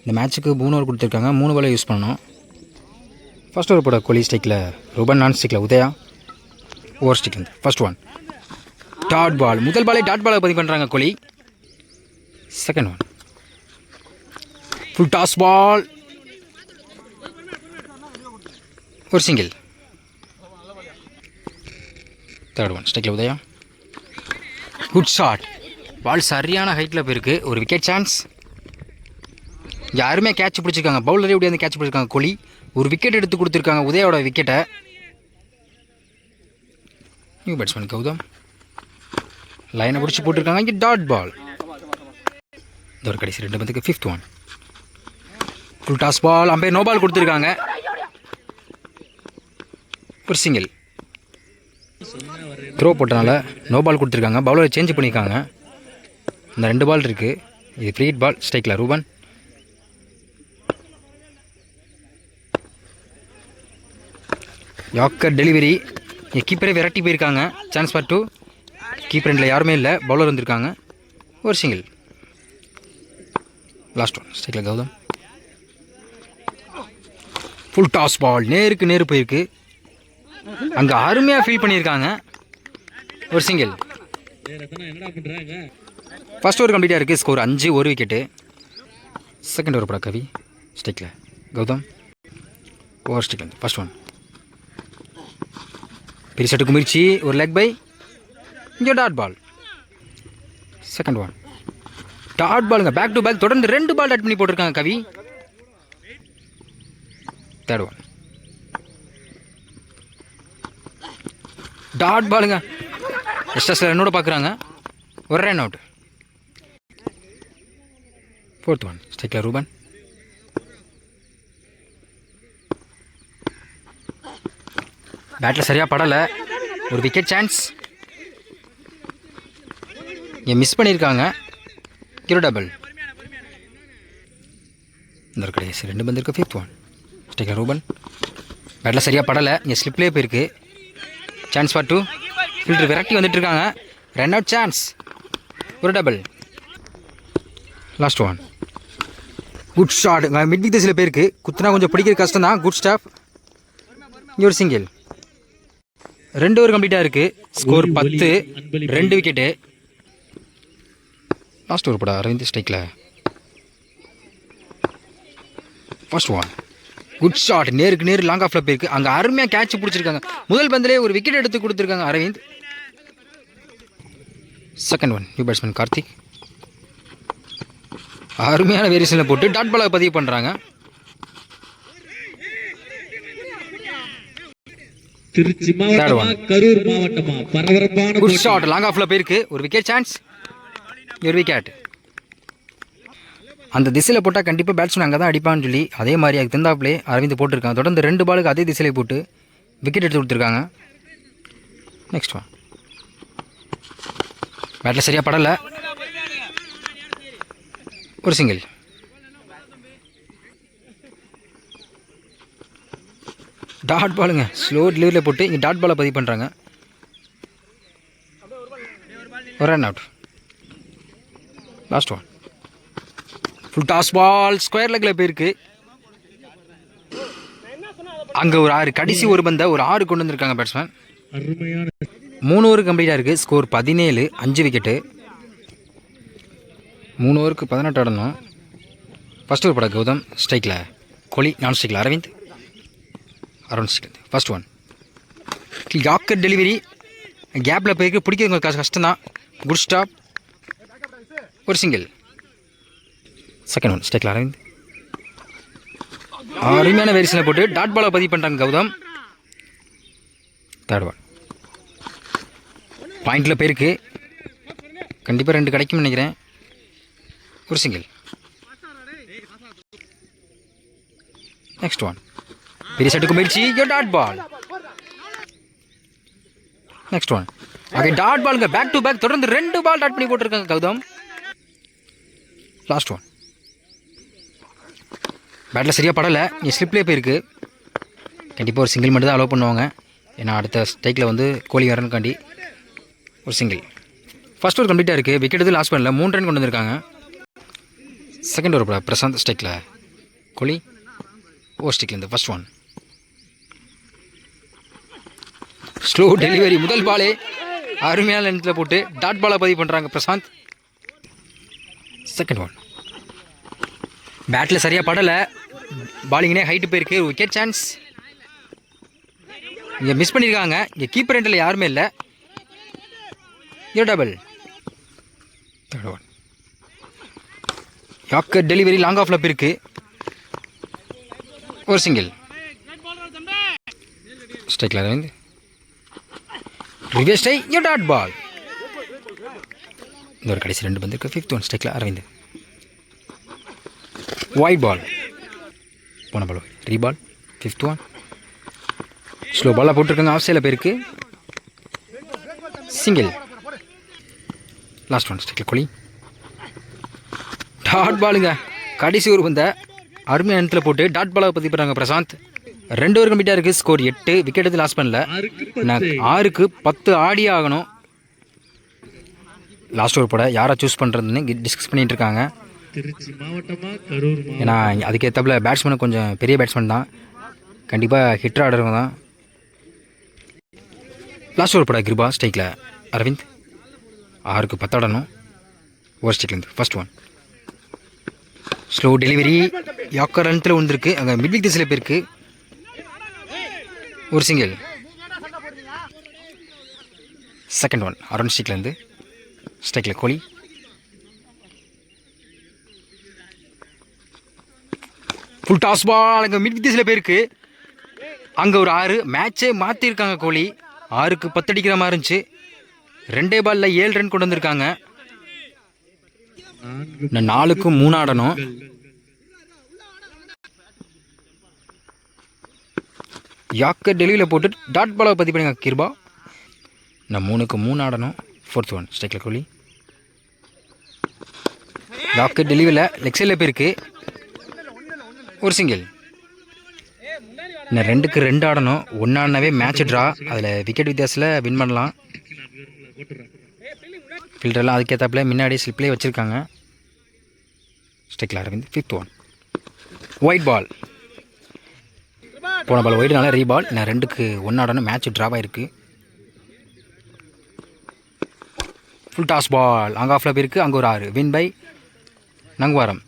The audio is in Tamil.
இந்த மேட்ச்சுக்கு 3 ஓவர் கொடுத்துருக்காங்க. 3 பாலை யூஸ் பண்ணணும். ஃபர்ஸ்ட் ஓவர் போட கோலி ஸ்டிக்கில் ரூபன், நான் ஸ்டிக்கில் உதயா, ஓவர் ஸ்டிக்லேருந்து ஃபர்ஸ்ட் ஒன் டாட் பால். முதல் பாலே டாட் பாலை பதிவு பண்ணுறாங்க Kohli. Second one full toss ball, ஒரு சிங்கிள். தேர்ட் ஒன் ஸ்டிக்கில் உதயா, குட் ஷாட். பால் சரியான ஹைட்டில் போயிருக்கு. ஒரு விக்கெட் சான்ஸ். யாருமே கேட்ச் பிடிச்சிருக்காங்க. பவுலரே இப்படி வந்து கேட்ச் பிடிச்சிருக்காங்க. கோலி ஒரு விக்கெட் எடுத்து கொடுத்துருக்காங்க உதயோட விக்கெட்டை. நியூ பேட்ஸ்மேன் கௌதம் லைனை பிடிச்சி போட்டிருக்காங்க. இங்கே டாட் பால். இந்த ஒரு கடைசி 2 பந்துக்கு fifth one full toss ball. Umpire no ball கொடுத்துருக்காங்க. ஒரு சிங்கிள். த்ரோ போட்டனால நோ பால் கொடுத்துருக்காங்க. பவுலரை சேஞ்ச் பண்ணியிருக்காங்க. இந்த 2 பால் இருக்குது. இது ஃப்ரீ ஹிட் பால். ஸ்ட்ரைக்கில் ரூபன். Yorker delivery. கீப்பரே விரட்டி போயிருக்காங்க. Chance for 2. கீப்பர் ரெண்டில் யாருமே இல்லை. பவுலர் வந்திருக்காங்க. ஒரு சிங்கிள். லாஸ்ட் ஒன் ஸ்ட்ரைக்கில் கௌதம். ஃபுல் டாஸ் பால். நேருக்கு நேரு போயிருக்கு. அங்கே அருமையாக ஃபீல் பண்ணியிருக்காங்க. ஒரு சிங்கிள். ஃபர்ஸ்ட் ஓவர் கம்ப்ளீட்டாக இருக்குது. ஸ்கோர் 5, ஒரு விக்கெட்டு. செகண்ட் ஓவர் போட கவி ஸ்டிக்கில் கௌதம், ஓவர் ஸ்டிக்லேருந்து ஃபர்ஸ்ட் ஒன் பெரிய சட்டுக்கு முயற்சி, ஒரு லெக் பை. இங்கே dot ball. Second one dot பாலுங்க. பேக் டு பேக் தொடர்ந்து 2 பால் டாட் பண்ணி போட்டிருக்காங்க கவி. தேர்ட் ஒன் டாட் பாலுங்க. எஸ்எஸ்ல ரன்னோட பார்க்குறாங்க. ஒரு ரன் அவுட். ஃபோர்த் ஒன் ஸ்ட்ரைக்கில் ரூபன். பேட்டில் சரியாக படலை. ஒரு விக்கெட் சான்ஸ். இங்கே மிஸ் பண்ணியிருக்காங்க. கிரோ டபுள். இந்த ஒரு கடைசி 2 பந்து இருக்குது. ஃபிஃப்த் ஒன் ஸ்ட்ரைக்கில் ரூபன். பேட்டில் சரியாக படலை. இங்கே ஸ்லிப்லேயே போயிருக்கு. Chance for 2. ஃபில்டர் விரட்டி வந்துட்டு இருக்காங்க. Run out chance. ஒரு double. Last one good shot. Mid wicket திசையில் போயிருக்கு. குத்துனா கொஞ்சம் பிடிக்கிற கஷ்டம் தான். Good stop. இங்கே ஒரு சிங்கிள். 2 ஓவர் கம்ப்ளீட்டாக இருக்குது. Score 10, 2 wicket. லாஸ்ட் ஓவர் போட அரவிந்த் ஸ்ட்ரைக்கில் ஃபர்ஸ்ட் ஒன் குட் ஷாட். நேருக்கு நேரு லாங் ஆஃபில் போயிருக்கு. அங்கே அருமையாக கேட்ச் பிடிச்சிருக்காங்க. முதல் பந்திலே ஒரு விக்கெட் எடுத்து கொடுத்துருக்காங்க Aravind. Second one new batsman Karthik. அருமையான வேரியேஷனில் போட்டு டாட் பாலை பதிவு பண்ணுறாங்க. திருச்சி மாவட்டமா கரூர் மாவட்டமா பரபரப்பான குட் ஷாட். லாங் ஆஃப்ல போயிருக்கு. ஒரு விக்கெட் சான்ஸ். ஒரு விக்கெட். அந்த திசையில் போட்டால் கண்டிப்பாக பேட்ஸ்மேன் அங்கே தான் அடிப்பான்னு சொல்லி அதே மாதிரி அதுக்கு தந்தாப்லே அரவிந்த் போட்டிருக்காங்க. தொடர்ந்து 2 பாலுக்கு அதே திசையில் போட்டு விக்கெட் எடுத்து கொடுத்துருக்காங்க. நெக்ஸ்ட் ஒன் பேட்டில் சரியாக படலை. ஒரு சிங்கிள். டாட் பாலுங்க. ஸ்லோ டெலிவரியில் போட்டு இங்கே டாட் பாலை பதிவு பண்ணுறாங்க. ஒரு run out. Last one full toss ball. Square லெக்கில் போயிருக்கு. அங்கே ஒரு 6 கடைசி ஒரு பந்தை ஒரு 6 கொண்டு வந்திருக்காங்க பேட்ஸ்மேன். 3 ஓவர் கம்ப்ளீட்டாக இருக்குது. Score 17, 5 wicket. 3 ஓவருக்கு 18 ஆடணும். ஃபர்ஸ்ட் ஓவர் பட கௌதம் ஸ்ட்ரைக்கில் கோலி, நான் ஸ்ட்ரைக்கில் அரவிந்த். அரவிந்த் ஸ்ட்ரைக்கில் ஃபர்ஸ்ட் ஒன் யாக்கர் டெலிவரி. கேப்பில் போயிருக்கு. பிடிக்கிறது கஷ்டம் தான். Good stop. ஒரு சிங்கிள். செகண்ட் ஒன் ஸ்ட்ரைக்கில் அரவிந்த். அருமையான வேரியேஷனில் போட்டு டாட் பாலை பதிவு பண்ணுறாங்க கௌதம். தேர்ட் ஒன் பாயிண்டில் போயிருக்கு. கண்டிப்பாக 2 கிடைக்கும்னு நினைக்கிறேன். ஒரு சிங்கிள். நெக்ஸ்ட் ஒன் பெரிய சட்டுக்கு முயற்சி. Dot ball. நெக்ஸ்ட் ஒன் அங்கே டாட் பாலுங்க. பேக் டு பேக் தொடர்ந்து 2 பால் டாட் பண்ணி போட்டிருக்காங்க கௌதம். லாஸ்ட் ஒன் பேட்டில் சரியாக படலை. இங்கே ஸ்லிப்லேயே போயிருக்கு. கண்டிப்பாக ஒரு சிங்கிள் மட்டும் தான் அலோவ் பண்ணுவாங்க. ஏன்னா அடுத்த ஸ்ட்ரைக்கில் வந்து கோலி வரணுக்காண்டி ஒரு சிங்கிள். ஃபர்ஸ்ட் ஓவர் கம்ப்ளீட்டாக இருக்குது. விக்கெட் எதுவும் லாஸ் பண்ணல. 3 ரன் கொண்டு வந்திருக்காங்க. செகண்ட் ஓவர் பிரசாந்த் ஸ்ட்ரைக்கில் கோலி ஓஸ்டிக்லேருந்து ஃபர்ஸ்ட் ஒன். ஸ்லோ டெலிவரி, முதல் பாலே அருமையான லென்த்தில் போட்டு டாட் பாலை பதிவு பண்ணுறாங்க பிரசாந்த். Second one. பேட்டில் சரியாக படலை, பாலிங்னே ஹைட்டு போயிருக்கு. விக்கெட் சான்ஸ் இங்கே மிஸ் பண்ணியிருக்காங்க. இங்கே கீப்பர் எண்டில் யாருமே இல்லை. Double. Third one. Yorker delivery long ஆஃப்ல போயிருக்கு. ஒரு சிங்கிள். ஸ்ட்ரைக்கில் Aravind. Reverse strike, dot ball. இந்த ஒரு கடைசி 2 பந்து இருக்கு. Fifth one. ஸ்ட்ரைக்கில் அரவிந்த். Wide ball. போன ball reball. Fifth one. Slow பாலாக போட்டிருக்காங்க. ஆஃப் சைடில் போயிருக்கு. சிங்கிள். Last one. ஸ்ட்ரைக்கில் கோலி. டாட் பாலுங்க. கடைசி ஒரு பந்த அருமையான இடத்துல போட்டு டாட் பாலாக பதிவு பண்ணுறாங்க பிரசாந்த். 2 ஓவர் கம்ப்ளீட்டாக இருக்குது. ஸ்கோர் 8. விக்கெட் எடுத்து லாஸ் பண்ணல. நான் 6க்கு 10 ஆடியே ஆகணும். லாஸ்ட் ஓவர் போட யாரை சூஸ் பண்ணுறதுன்னு டிஸ்கஸ் பண்ணிகிட்டு இருக்காங்க. திருச்சி மாவட்டமா கரூர் மாவட்டம்? ஏன்னா அதுக்கேற்றப்பில் பேட்ஸ்மேனு கொஞ்சம் பெரிய பேட்ஸ்மேன் தான், கண்டிப்பாக ஹிட்டர் ஆடுறவங்க தான். லாஸ்ட் ஓவர் போட கிருபா. ஸ்ட்ரைக்கில் அரவிந்த். 6க்கு 10 ஆடணும். ஓவர் ஸ்ட்ரைக்லேருந்து first one. Slow delivery yorker ரன்த்தில் வந்துருக்கு. அங்கே மிட்விக் திசையில் போயிருக்கு. ஒரு சிங்கிள். Second one. அரௌண்ட் ஸ்ட்ரைக்லேருந்து ஸ்ட்ரைக்கில் கோலி. Full toss ball. அங்கே மிட்விக் திசையில் போயிருக்கு. அங்கே ஒரு 6. மேட்சே மாற்றிருக்காங்க கோலி. 6க்கு 10 அடிக்கிற மாதிரி இருந்துச்சு. 2 பாலில் 7 ரன் கொண்டு வந்திருக்காங்க. நான் 4க்கு 3 ஆடணும். யாக்கர் டெலிவரியில் போட்டு டாட் பாலை பதிவு பண்ணுங்க கிருபா. நான் 3க்கு 3 ஆடணும். Fourth one. ஸ்ட்ரைக்கில் கோலி. யாக்கர் டெலிவரியில் லெக் சைடில் போயிருக்கு. ஒரு சிங்கிள். நான் 2க்கு 2 ஆடணும். 1 ஆடினாவே மேட்ச் ட்ரா. அதில் விக்கெட் வித்தியாசத்தில் வின் பண்ணலாம். ஃபில்டர்லாம் அதுக்கேற்றாப்புல முன்னாடி ஸ்லிப்லேயே வச்சுருக்காங்க. ஸ்ட்ரைக்கில் Aravind. Fifth one. Wide ball. போன பால் ஒயிட்னால ரீபால். நான் 2க்கு 1 ஆடணும். மேட்ச் ட்ராவாக இருக்குது. Full toss ball. அங்கே ஆஃபில் போயிருக்கு. அங்கே ஒரு 6. Win by நங்குவாரம்.